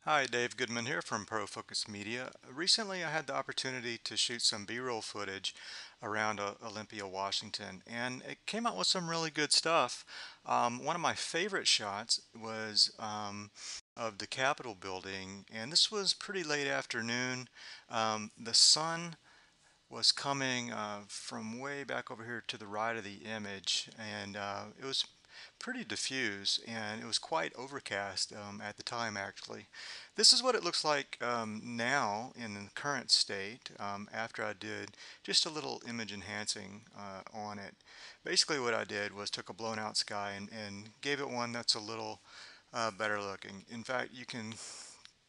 Hi, Dave Goodman here from ProFocus Media. Recently, I had the opportunity to shoot some B-roll footage around Olympia, Washington, and it came out with some really good stuff. One of my favorite shots was of the Capitol building, and this was pretty late afternoon. The sun was coming from way back over here to the right of the image, and it was pretty diffuse, and it was quite overcast at the time actually. This is what it looks like now in the current state after I did just a little image enhancing on it. Basically what I did was took a blown out sky and gave it one that's a little better looking. In fact, you can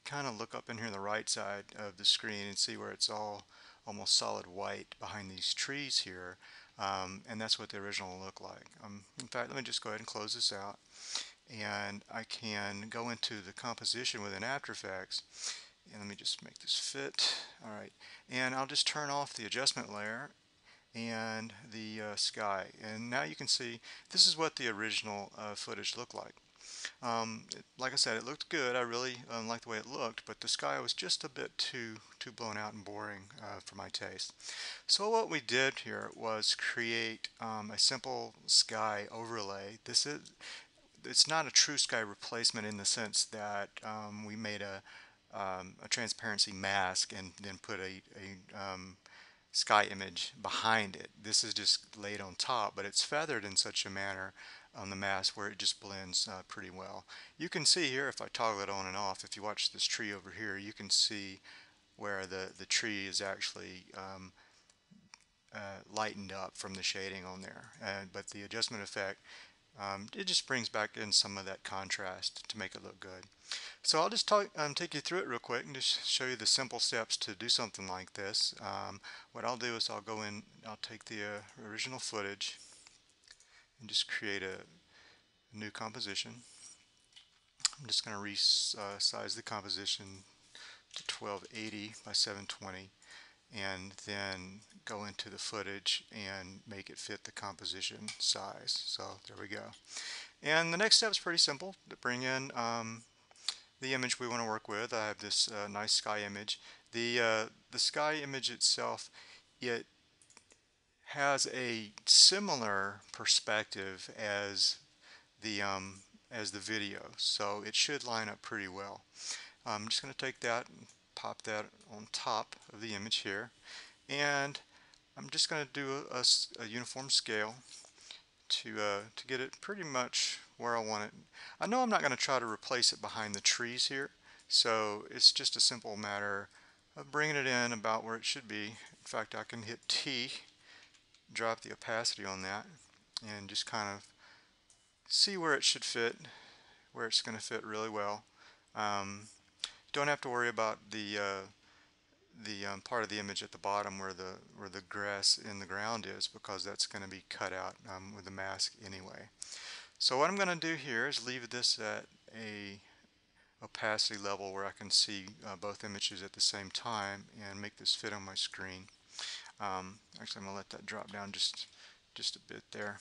kind of look up in here on the right side of the screen and see where it's all almost solid white behind these trees here, and that's what the original looked like. In fact, let me just go ahead and close this out, and I can go into the composition within After Effects, and let me just make this fit. Alright, and I'll just turn off the adjustment layer and the sky, and now you can see this is what the original footage looked like. Like I said, it looked good. I really liked the way it looked, but the sky was just a bit too blown out and boring for my taste. So what we did here was create a simple sky overlay. It's not a true sky replacement in the sense that we made a transparency mask and then put a sky image behind it. This is just laid on top, but it's feathered in such a manner on the mask where it just blends pretty well. You can see here if I toggle it on and off, if you watch this tree over here, you can see where the tree is actually lightened up from the shading on there. But the adjustment effect, it just brings back in some of that contrast to make it look good. So I'll just take you through it real quick and just show you the simple steps to do something like this. What I'll do is I'll go in, I'll take the original footage and just create a new composition. I'm just going to resize the composition to 1280 by 720 and then go into the footage and make it fit the composition size. So there we go. And the next step is pretty simple. To bring in the image we want to work with. I have this nice sky image. The sky image itself, it has a similar perspective as the video, so it should line up pretty well. I'm just going to take that and pop that on top of the image here, and I'm just going to do a uniform scale to get it pretty much where I want it. I know I'm not going to try to replace it behind the trees here, so it's just a simple matter of bringing it in about where it should be. In fact, I can hit T, drop the opacity on that, and just kind of see where it should fit, where it's going to fit really well. Don't have to worry about the part of the image at the bottom where the grass in the ground is, because that's going to be cut out with the mask anyway. So what I'm going to do here is leave this at a opacity level where I can see both images at the same time and make this fit on my screen. Actually, I'm going to let that drop down just a bit there,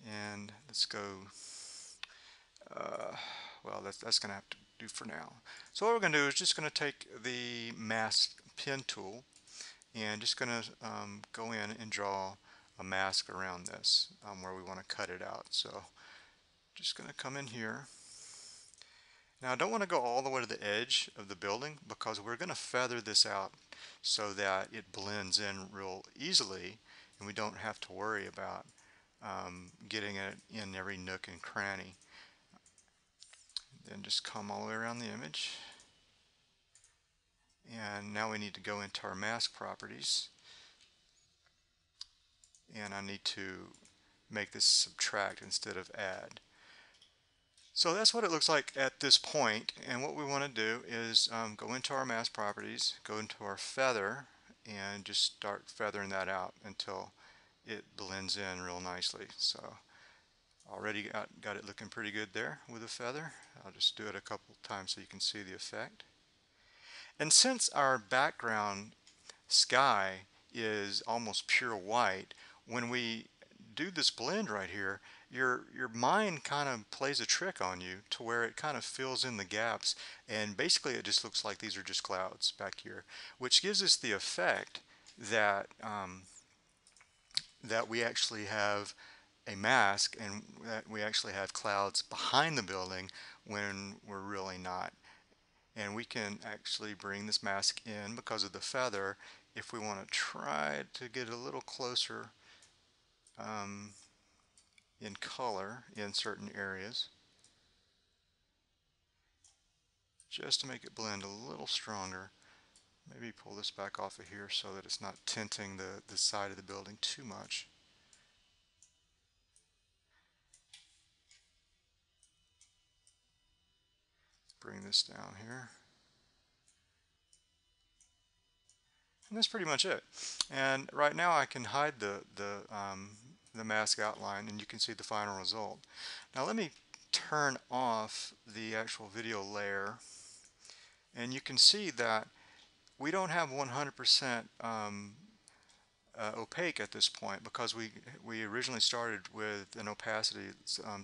and let's go. Well, that's going to have to do for now. So what we're going to do is just going to take the mask pen tool and just going to go in and draw a mask around this where we want to cut it out. So just going to come in here. Now I don't want to go all the way to the edge of the building because we're going to feather this out so that it blends in real easily and we don't have to worry about getting it in every nook and cranny. Then just come all the way around the image. And now we need to go into our mask properties, and I need to make this subtract instead of add. So that's what it looks like at this point, and what we want to do is go into our mask properties, go into our feather, and just start feathering that out until it blends in real nicely. So already got it looking pretty good there with a feather. I'll just do it a couple times so you can see the effect. And since our background sky is almost pure white, when we do this blend right here, your mind kind of plays a trick on you to where it kind of fills in the gaps, and basically it just looks like these are just clouds back here, which gives us the effect that that we actually have a mask and that we actually have clouds behind the building when we're really not. And we can actually bring this mask in because of the feather if we want to try to get a little closer um, in color in certain areas, just to make it blend a little stronger. Maybe pull this back off of here so that it's not tinting the side of the building too much. Bring this down here. And that's pretty much it. And right now I can hide the mask outline and you can see the final result. Now let me turn off the actual video layer, and you can see that we don't have 100% opaque at this point because we originally started with an opacity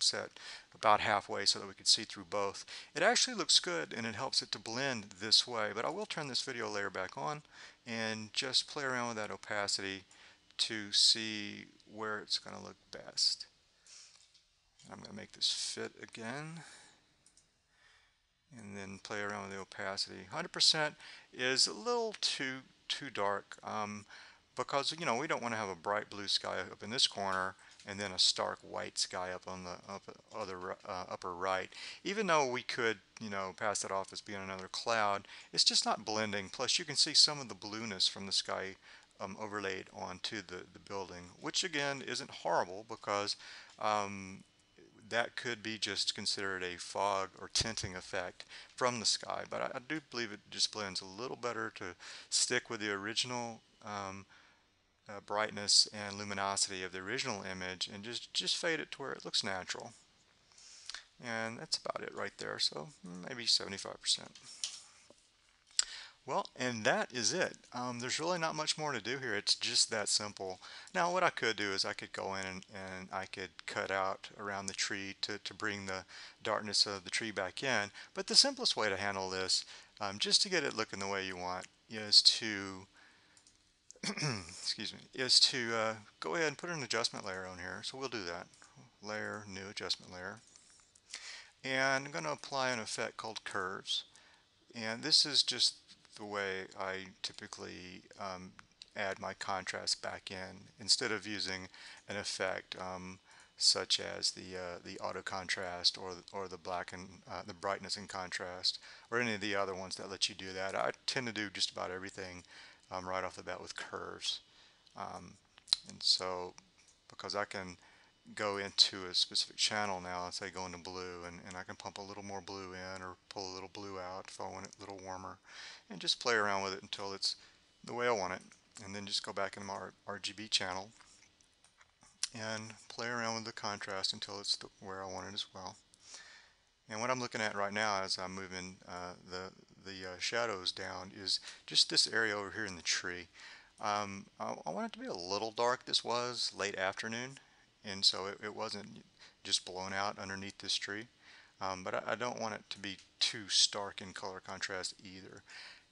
set about halfway so that we could see through both. It actually looks good and it helps it to blend this way, but I will turn this video layer back on and just play around with that opacity to see where it's going to look best. I'm going to make this fit again and then play around with the opacity. 100% is a little too dark because we don't want to have a bright blue sky up in this corner and then a stark white sky up on the upper right. Even though we could pass that off as being another cloud, it's just not blending. Plus you can see some of the blueness from the sky overlaid onto the building, which again isn't horrible because that could be just considered a fog or tinting effect from the sky, but I do believe it just blends a little better to stick with the original brightness and luminosity of the original image and just fade it to where it looks natural. And that's about it right there, so maybe 75%. Well, and that is it. There's really not much more to do here. It's just that simple. Now, what I could do is I could go in and I could cut out around the tree to bring the darkness of the tree back in. But the simplest way to handle this, just to get it looking the way you want, is to excuse me, is to go ahead and put an adjustment layer on here. So we'll do that. Layer, new adjustment layer. And I'm going to apply an effect called curves. And this is just the way I typically add my contrast back in instead of using an effect such as the auto contrast or the black and the brightness and contrast or any of the other ones that let you do that. I tend to do just about everything right off the bat with curves, and so because I can go into a specific channel now and say go into blue, and I can pump a little more blue in or pull a little blue out if I want it a little warmer, and just play around with it until it's the way I want it, and then just go back into my RGB channel and play around with the contrast until it's where I want it as well. And what I'm looking at right now as I'm moving the shadows down is just this area over here in the tree. I want it to be a little dark. This was late afternoon, and so it wasn't just blown out underneath this tree. But I don't want it to be too stark in color contrast either.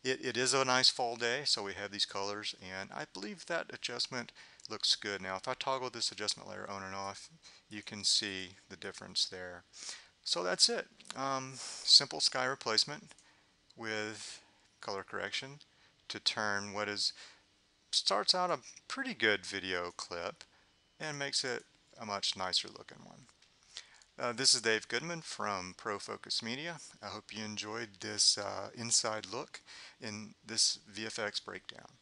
It is a nice fall day, so we have these colors, and I believe that adjustment looks good. Now, if I toggle this adjustment layer on and off, you can see the difference there. So that's it. Simple sky replacement with color correction to turn what starts out a pretty good video clip and makes it a much nicer looking one. This is Dave Goodman from Pro Focus Media. I hope you enjoyed this inside look in this VFX breakdown.